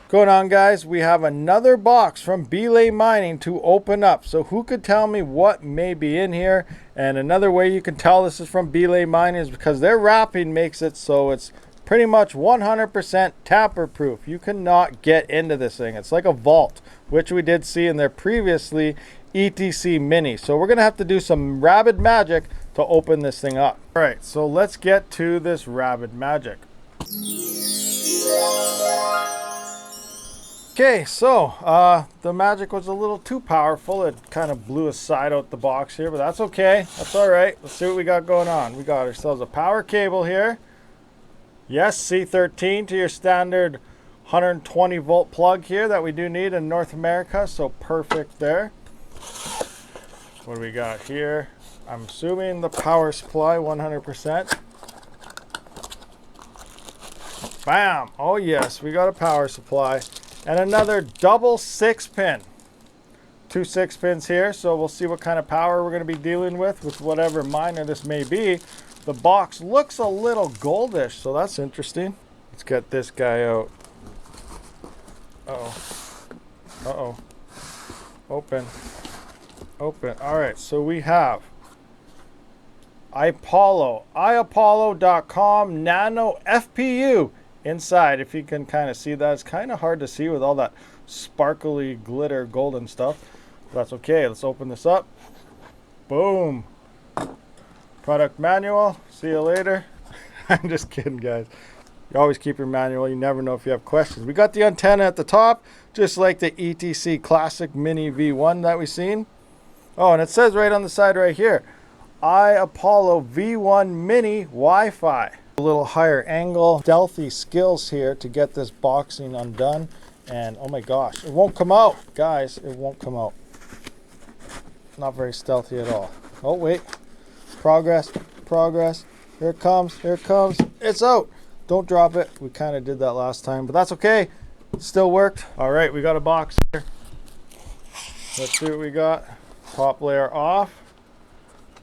Going on, guys, we have another box from Belay Mining to open up. So who could tell me what may be in here? And another way you can tell this is from Belay Mining is because their wrapping makes it so it's pretty much 100% tamper proof. You cannot get into this thing. It's like a vault, which we did see in their previously ETC mini. So we're gonna have to do some Rabid magic to open this thing up. All right, so let's get to this Rabid magic. Okay, so the magic was a little too powerful. It kind of blew a side out the box here, but that's okay. That's all right. Let's see what we got going on. We got ourselves a power cable here. Yes, C13 to your standard 120 volt plug here that we do need in North America, so perfect there. What do we got here? I'm assuming the power supply 100%. Bam! Oh yes, we got a power supply. And another double 6-pin. 2 6-pins here, so we'll see what kind of power we're going to be dealing with whatever miner this may be. The box looks a little goldish, so that's interesting. Let's get this guy out. Uh-oh. Uh-oh. Open. Open. All right, so we have IPOLLO, iapollo.com nano FPU. Inside, if you can kind of see that, it's kind of hard to see with all that sparkly glitter golden stuff. That's okay. Let's open this up. Boom. Product manual. See you later. I'm just kidding, guys. You always keep your manual. You never know if you have questions. We got the antenna at the top, just like the ETC Classic Mini V1 that we've seen. Oh, and it says right on the side right here, IPOLLO V1 Mini Wi-Fi. A little higher angle, stealthy skills here to get this boxing undone. And oh my gosh, it won't come out, guys. It won't come out. Not very stealthy at all. Oh wait, progress, progress. Here it comes, here it comes. It's out. Don't drop it. We kind of did that last time, but that's okay. It still worked. All right, we got a box here. Let's see what we got. Top layer off.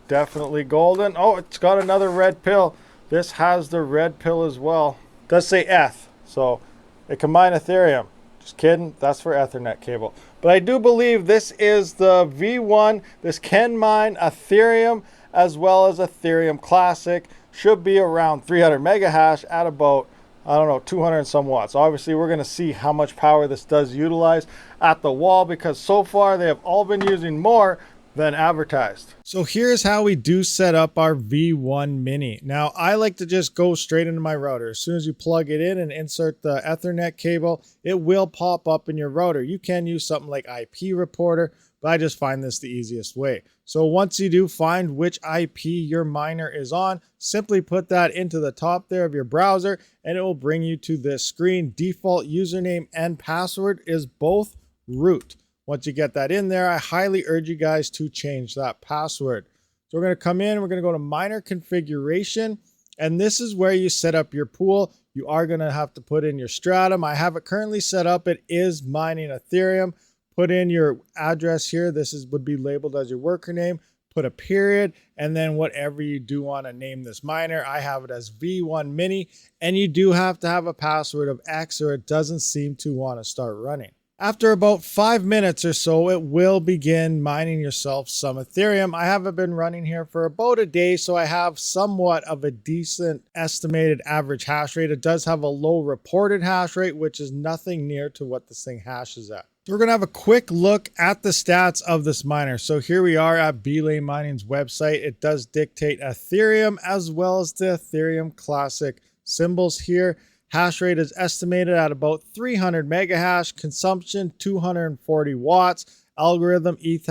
Definitely golden. Oh, it's got another red pill. This has the red pill as well. It does say ETH, so it can mine Ethereum. Just kidding, that's for Ethernet cable. But I do believe this is the V1. This can mine Ethereum as well as Ethereum Classic. Should be around 300 mega hash at about, I don't know, 200 and some watts. Obviously, we're gonna see how much power this does utilize at the wall because so far they have all been using more than advertised. So here's how we do set up our V1 Mini. Now I like to just go straight into my router. As soon as you plug it in and insert the Ethernet cable, it will pop up in your router. You can use something like IP Reporter, but I just find this the easiest way. So once you do find which IP your miner is on, simply put that into the top there of your browser and it will bring you to this screen. Default username and password is both root. Once you get that in there, I highly urge you guys to change that password. So we're going to come in, we're going to go to miner configuration, and this is where you set up your pool. You are going to have to put in your stratum. I have it currently set up. It is mining Ethereum. Put in your address here. This would be labeled as your worker name. Put a period, and then whatever you do want to name this miner. I have it as V1 Mini, and you do have to have a password of X or it doesn't seem to want to start running. After about 5 minutes or so, it will begin mining yourself some Ethereum. I haven't been running here for about a day, so I have somewhat of a decent estimated average hash rate. It does have a low reported hash rate, which is nothing near to what this thing hashes at. So we're going to have a quick look at the stats of this miner. So here we are at Belay Mining's website. It does dictate Ethereum as well as the Ethereum Classic symbols here. Hash rate is estimated at about 300 mega hash, consumption 240 watts, algorithm ETH.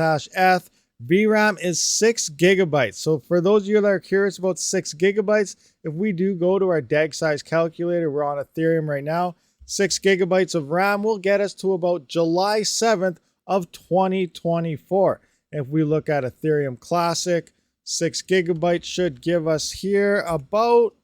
VRAM is 6 gigabytes. So for those of you that are curious about 6 gigabytes, if we do go to our DAG size calculator, we're on Ethereum right now, 6 gigabytes of RAM will get us to about July 7th of 2024. If we look at Ethereum Classic, 6 gigabytes should give us here about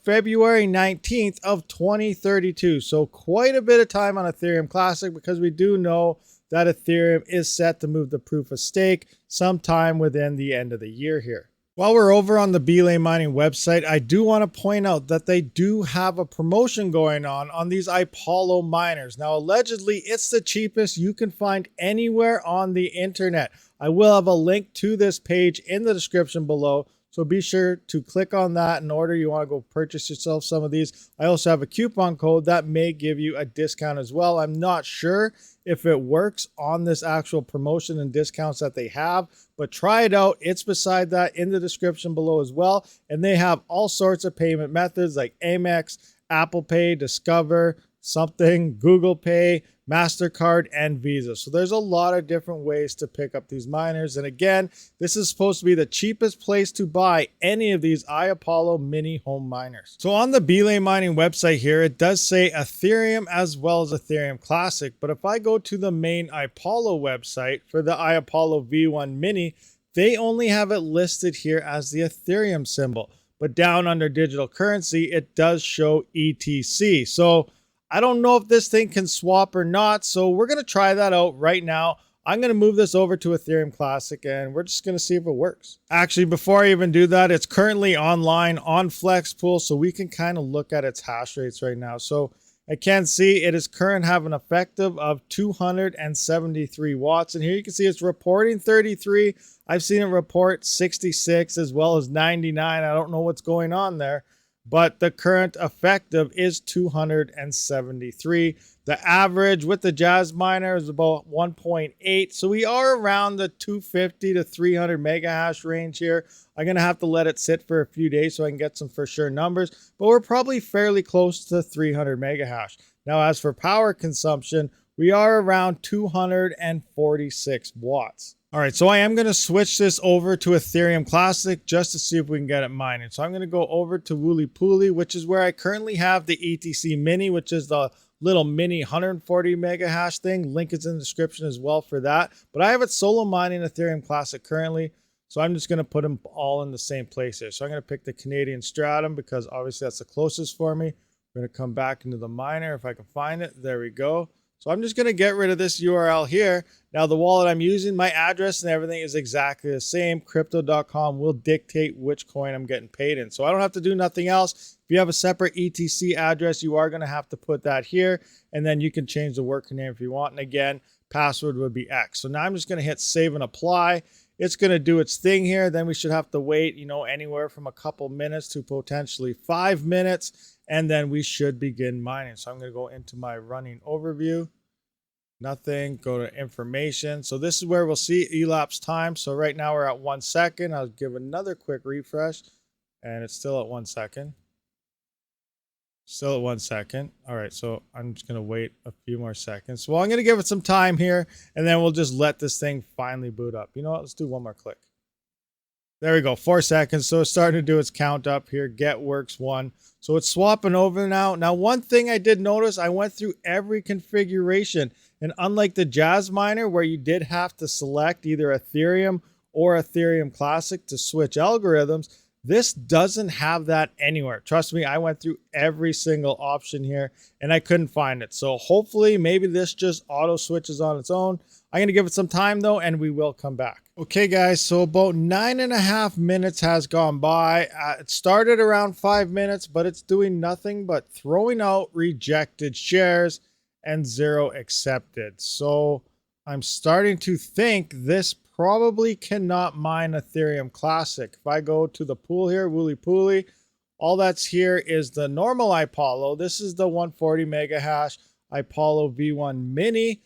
February 19th of 2032. So quite a bit of time on Ethereum Classic because we do know that Ethereum is set to move the proof of stake sometime within the end of the year here. While we're over on the Belay Mining website, I do want to point out that they do have a promotion going on these IPOLLO miners. Now, allegedly, it's the cheapest you can find anywhere on the internet. I will have a link to this page in the description below, so be sure to click on that in order you want to go purchase yourself some of these. I also have a coupon code that may give you a discount as well. I'm not sure if it works on this actual promotion and discounts that they have, but try it out. It's beside that in the description below as well. And they have all sorts of payment methods like Amex, Apple Pay, Discover, something, Google Pay, MasterCard, and Visa. So there's a lot of different ways to pick up these miners. And again, this is supposed to be the cheapest place to buy any of these IPOLLO mini home miners. So on the Belay Mining website here, it does say Ethereum as well as Ethereum Classic. But if I go to the main IPOLLO website for the IPOLLO V1 Mini, they only have it listed here as the Ethereum symbol. But down under digital currency, it does show ETC. So I don't know if this thing can swap or not, so we're going to try that out right now. I'm going to move this over to Ethereum Classic, and we're just going to see if it works. Actually, before I even do that, it's currently online on FlexPool, so we can kind of look at its hash rates right now. So I can see it is current have an effective of 273 watts, and here you can see it's reporting 33. I've seen it report 66 as well as 99. I don't know what's going on there, but the current effective is 273. The average with the Jazz miner is about 1.8. So we are around the 250 to 300 mega hash range here. I'm going to have to let it sit for a few days so I can get some for sure numbers, but we're probably fairly close to 300 mega hash. Now, as for power consumption, we are around 246 watts. All right, so I am going to switch this over to Ethereum Classic just to see if we can get it mining. So I'm going to go over to Wooly Pooly, which is where I currently have the ETC Mini, which is the little mini 140 mega hash thing. Link is in the description as well for that. But I have it solo mining Ethereum Classic currently, so I'm just going to put them all in the same place here. So I'm going to pick the Canadian Stratum because obviously that's the closest for me. I'm going to come back into the miner if I can find it. There we go. So I'm just going to get rid of this URL here. Now the wallet I'm using, my address and everything is exactly the same. Crypto.com will dictate which coin I'm getting paid in. So I don't have to do nothing else. If you have a separate ETC address, you are going to have to put that here. And then you can change the worker name if you want. And again, password would be X. So now I'm just going to hit save and apply. It's going to do its thing here. Then we should have to wait, anywhere from a couple minutes to potentially 5 minutes. And then we should begin mining. So I'm going to go into my running overview. Nothing. Go to information. So this is where we'll see elapsed time. So right now we're at 1 second. I'll give another quick refresh. And it's still at 1 second. Still at 1 second. All right. So I'm just going to wait a few more seconds. Well, I'm going to give it some time here. And then we'll just let this thing finally boot up. You know what? Let's do one more click. There we go, 4 seconds. So it's starting to do its count up here. Get works 1. So it's swapping over now. Now, one thing I did notice, I went through every configuration. And unlike the Jazz miner, where you did have to select either Ethereum or Ethereum Classic to switch algorithms, this doesn't have that anywhere. Trust me, I went through every single option here and I couldn't find it. So hopefully maybe this just auto switches on its own. I'm going to give it some time though, and we will come back. Okay guys, so about 9.5 minutes has gone by. It started around 5 minutes, but it's doing nothing but throwing out rejected shares and 0 accepted. So I'm starting to think this probably cannot mine Ethereum Classic. If I go to the pool here, Wooly Pooly, all that's here is the normal IPOLLO. This is the 140 mega hash IPOLLO V1 Mini.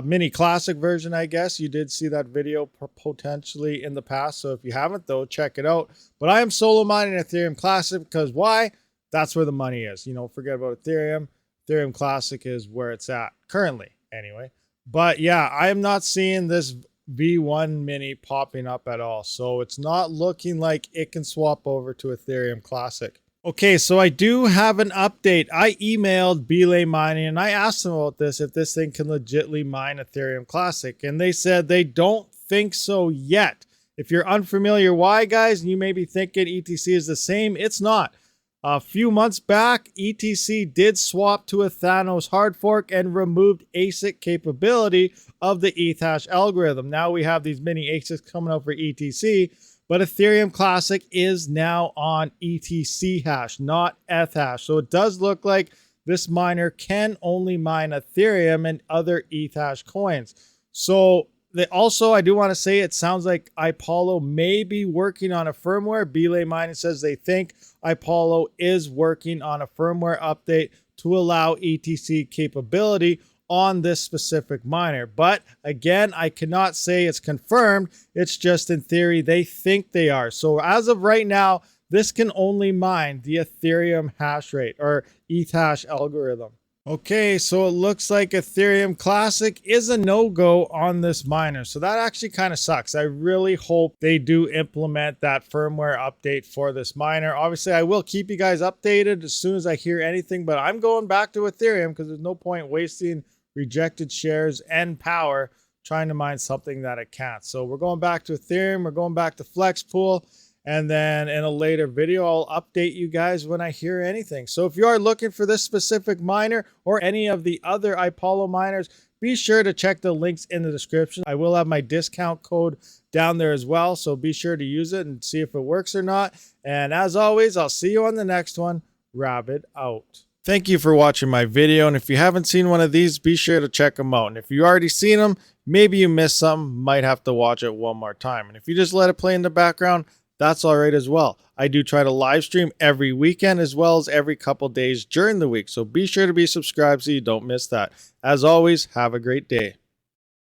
Mini Classic version, I guess. You did see that video potentially in the past. So if you haven't, though, check it out. But I am solo mining Ethereum Classic because why? That's where the money is. Forget about Ethereum. Ethereum Classic is where it's at currently, anyway. But yeah, I am not seeing this V1 Mini popping up at all. So it's not looking like it can swap over to Ethereum Classic. Okay, so I do have an update. I emailed Belay Mining and I asked them about this, if this thing can legitimately mine Ethereum Classic. And they said they don't think so yet. If you're unfamiliar why, guys, and you may be thinking ETC is the same, it's not. A few months back, ETC did swap to a Thanos hard fork and removed ASIC capability of the ETH hash algorithm. Now we have these mini ASICs coming out for ETC, But Ethereum Classic is now on ETC hash, not ETH hash. So it does look like this miner can only mine Ethereum and other ETH hash coins. So I do want to say it sounds like IPOLLO may be working on a firmware. Belay Mining says they think IPOLLO is working on a firmware update to allow ETC capability on this specific miner. But again, I cannot say it's confirmed. It's just in theory, they think they are. So as of right now, this can only mine the Ethereum hash rate or ETH hash algorithm. Okay, so it looks like Ethereum Classic is a no-go on this miner. So that actually kind of sucks. I really hope they do implement that firmware update for this miner. Obviously, I will keep you guys updated as soon as I hear anything, but I'm going back to Ethereum because there's no point wasting rejected shares and power trying to mine something that it can't. So we're going back to Ethereum. We're going back to Flex Pool. And then in a later video, I'll update you guys when I hear anything. So if you are looking for this specific miner or any of the other IPOLLO miners, be sure to check the links in the description. I will have my discount code down there as well. So be sure to use it and see if it works or not. And as always, I'll see you on the next one. Rabid out. Thank you for watching my video. And if you haven't seen one of these, be sure to check them out. And if you already seen them, maybe you missed some, might have to watch it one more time. And if you just let it play in the background, that's all right as well. I do try to live stream every weekend as well as every couple days during the week. So be sure to be subscribed so you don't miss that. As always, have a great day.